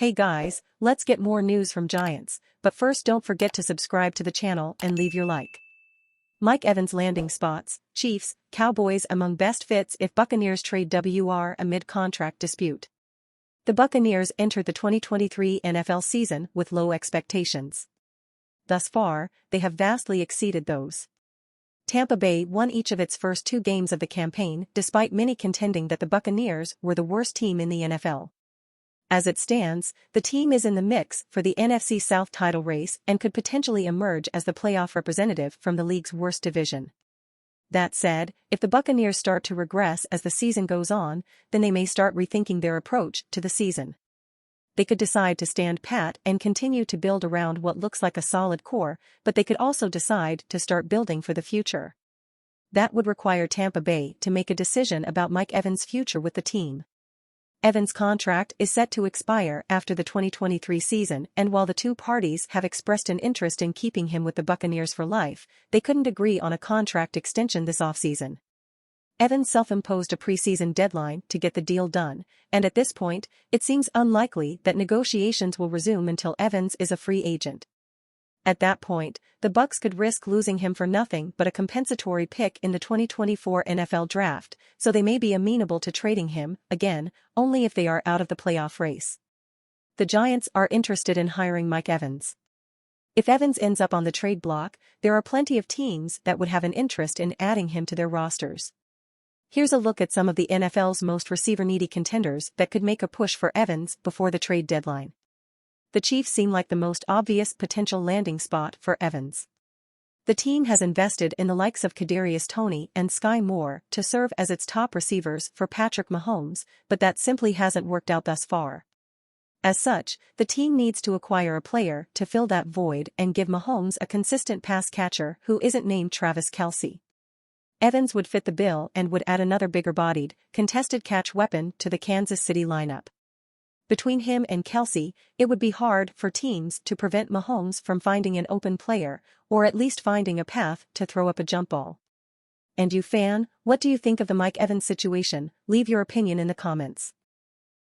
Hey guys, let's get more news from Giants, but first don't forget to subscribe to the channel and leave your like. Mike Evans landing spots, Chiefs, Cowboys among best fits if Buccaneers trade WR amid contract dispute. The Buccaneers entered the 2023 NFL season with low expectations. Thus far, they have vastly exceeded those. Tampa Bay won each of its first 2 games of the campaign despite many contending that the Buccaneers were the worst team in the NFL. As it stands, the team is in the mix for the NFC South title race and could potentially emerge as the playoff representative from the league's worst division. That said, if the Buccaneers start to regress as the season goes on, then they may start rethinking their approach to the season. They could decide to stand pat and continue to build around what looks like a solid core, but they could also decide to start building for the future. That would require Tampa Bay to make a decision about Mike Evans' future with the team. Evans' contract is set to expire after the 2023 season, and while the two parties have expressed an interest in keeping him with the Buccaneers for life, they couldn't agree on a contract extension this offseason. Evans self-imposed a preseason deadline to get the deal done, and at this point, it seems unlikely that negotiations will resume until Evans is a free agent. At that point, the Bucs could risk losing him for nothing but a compensatory pick in the 2024 NFL Draft, so they may be amenable to trading him, again, only if they are out of the playoff race. The Giants are interested in hiring Mike Evans. If Evans ends up on the trade block, there are plenty of teams that would have an interest in adding him to their rosters. Here's a look at some of the NFL's most receiver-needy contenders that could make a push for Evans before the trade deadline. The Chiefs seem like the most obvious potential landing spot for Evans. The team has invested in the likes of Kadarius Toney and Sky Moore to serve as its top receivers for Patrick Mahomes, but that simply hasn't worked out thus far. As such, the team needs to acquire a player to fill that void and give Mahomes a consistent pass catcher who isn't named Travis Kelce. Evans would fit the bill and would add another bigger-bodied, contested catch weapon to the Kansas City lineup. Between him and Kelce, it would be hard for teams to prevent Mahomes from finding an open player, or at least finding a path to throw up a jump ball. And you fan, what do you think of the Mike Evans situation? Leave your opinion in the comments.